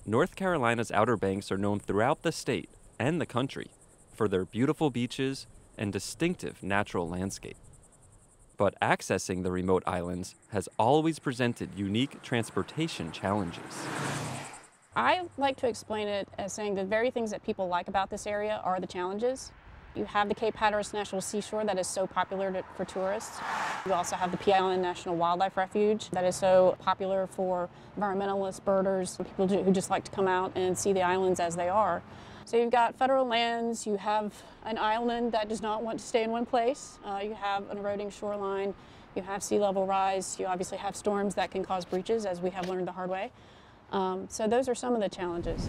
North Carolina's Outer Banks are known throughout the state and the country for their beautiful beaches and distinctive natural landscape. But accessing the remote islands has always presented unique transportation challenges. I like to explain it as saying the very things that people like about this area are the challenges. You have the Cape Hatteras National Seashore that is so popular for tourists. You also have the Pea Island National Wildlife Refuge that is so popular for environmentalists, birders, people who just like to come out and see the islands as they are. So you've got federal lands, you have an island that does not want to stay in one place, you have an eroding shoreline, you have sea level rise, you obviously have storms that can cause breaches, as we have learned the hard way. So those are some of the challenges.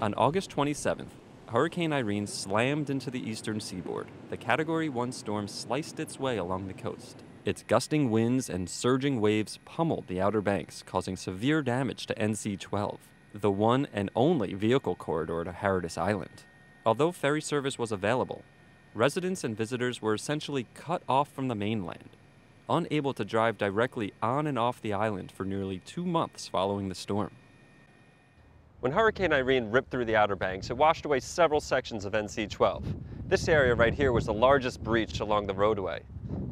On August 27th, Hurricane Irene slammed into the eastern seaboard. The Category 1 storm sliced its way along the coast. Its gusting winds and surging waves pummeled the Outer Banks, causing severe damage to NC-12, the one and only vehicle corridor to Hatteras Island. Although ferry service was available, residents and visitors were essentially cut off from the mainland, unable to drive directly on and off the island for nearly 2 months following the storm. When Hurricane Irene ripped through the Outer Banks, it washed away several sections of NC-12. This area right here was the largest breach along the roadway.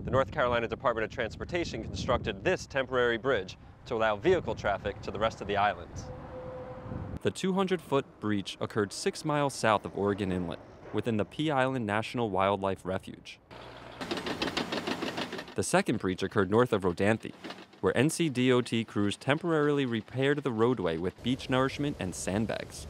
The North Carolina Department of Transportation constructed this temporary bridge to allow vehicle traffic to the rest of the island. The 200-foot breach occurred 6 miles south of Oregon Inlet, within the Pea Island National Wildlife Refuge. The second breach occurred north of Rodanthe, where NCDOT crews temporarily repaired the roadway with beach nourishment and sandbags.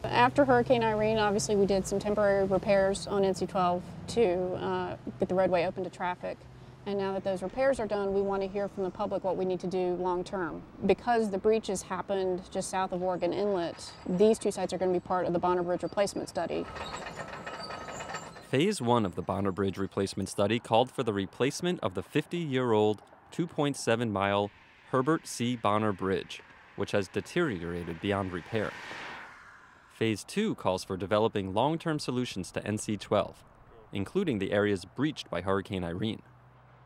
After Hurricane Irene, obviously we did some temporary repairs on NC-12 to get the roadway open to traffic. And now that those repairs are done, we want to hear from the public what we need to do long term. Because the breaches happened just south of Oregon Inlet, these two sites are going to be part of the Bonner Bridge replacement study. Phase 1 of the Bonner Bridge replacement study called for the replacement of the 50-year-old 2.7-mile Huppert C. Bonner Bridge, which has deteriorated beyond repair. Phase 2 calls for developing long-term solutions to NC-12, including the areas breached by Hurricane Irene.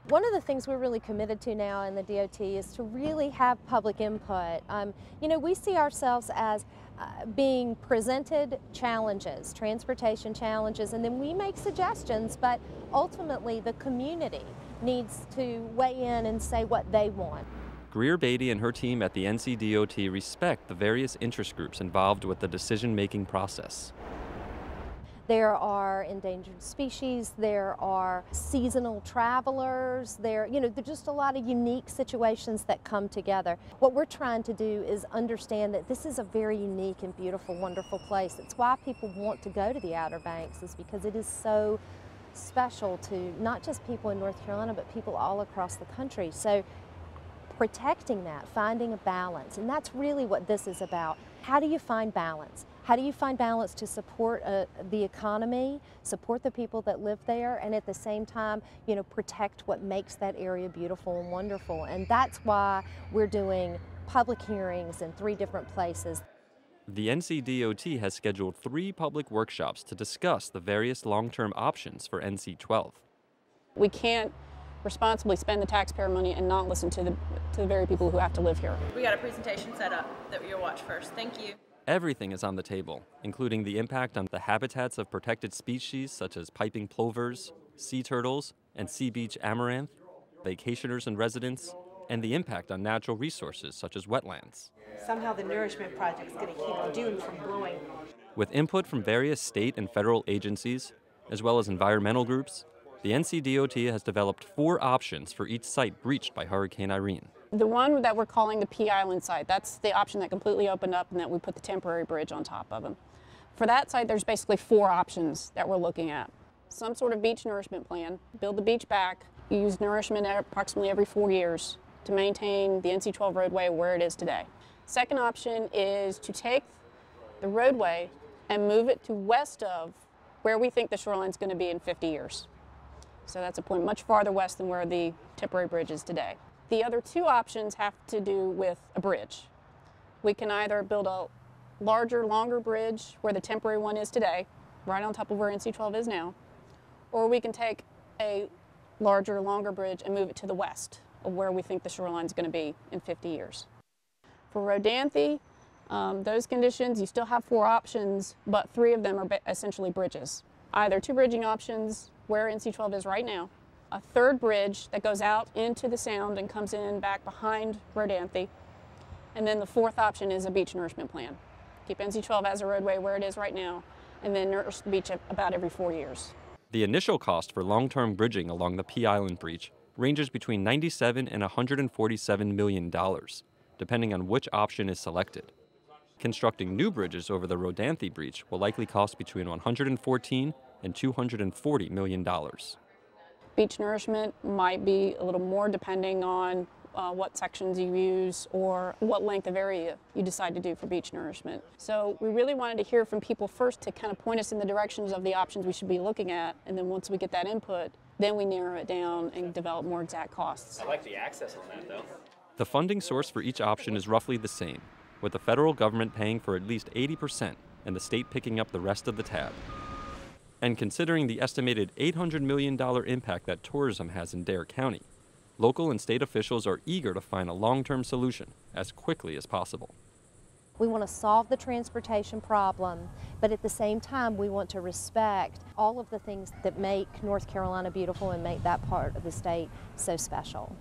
One of the things we're really committed to now in the DOT is to really have public input. We see ourselves as being presented challenges, transportation challenges, and then we make suggestions, but ultimately the community needs to weigh in and say what they want. Greer Beatty and her team at the NCDOT respect the various interest groups involved with the decision-making process. There are endangered species, there are seasonal travelers, there's just a lot of unique situations that come together. What we're trying to do is understand that this is a very unique and beautiful, wonderful place. It's why people want to go to the Outer Banks, is because it is so special to not just people in North Carolina, but people all across the country. So protecting that, finding a balance, and that's really what this is about. How do you find balance? How do you find balance to support the economy, support the people that live there, and at the same time, protect what makes that area beautiful and wonderful? And that's why we're doing public hearings in 3 different places. The NCDOT has scheduled 3 public workshops to discuss the various long-term options for NC-12. We can't responsibly spend the taxpayer money and not listen to the very people who have to live here. We got a presentation set up that you'll watch first. Thank you. Everything is on the table, including the impact on the habitats of protected species such as piping plovers, sea turtles, and sea beach amaranth, vacationers and residents, and the impact on natural resources such as wetlands. Somehow the nourishment project's going to keep the dune from blowing. With input from various state and federal agencies, as well as environmental groups, the NCDOT has developed 4 options for each site breached by Hurricane Irene. The one that we're calling the Pea Island site, that's the option that completely opened up and that we put the temporary bridge on top of them. For that site, there's basically 4 options that we're looking at. Some sort of beach nourishment plan, build the beach back, you use nourishment approximately every 4 years to maintain the NC-12 roadway where it is today. Second option is to take the roadway and move it to west of where we think the shoreline is going to be in 50 years. So that's a point much farther west than where the temporary bridge is today. The other 2 options have to do with a bridge. We can either build a larger, longer bridge where the temporary one is today, right on top of where NC-12 is now, or we can take a larger, longer bridge and move it to the west of where we think the shoreline is going to be in 50 years. For Rodanthe, Those conditions, you still have 4 options, but 3 of them are essentially bridges. Either 2 bridging options, where NC-12 is right now, a 3rd bridge that goes out into the Sound and comes in back behind Rodanthe, and then the 4th option is a beach nourishment plan. Keep NC-12 as a roadway where it is right now, and then nourish the beach about every 4 years. The initial cost for long-term bridging along the Pea Island breach ranges between $97 and $147 million, depending on which option is selected. Constructing new bridges over the Rodanthe breach will likely cost between $114 and $240 million. Beach nourishment might be a little more depending on what sections you use or what length of area you decide to do for beach nourishment. So we really wanted to hear from people first to kind of point us in the directions of the options we should be looking at, and then once we get that input, then we narrow it down and develop more exact costs. I like the access on that though. The funding source for each option is roughly the same, with the federal government paying for at least 80% and the state picking up the rest of the tab. And considering the estimated $800 million impact that tourism has in Dare County, local and state officials are eager to find a long-term solution as quickly as possible. We want to solve the transportation problem, but at the same time we want to respect all of the things that make North Carolina beautiful and make that part of the state so special.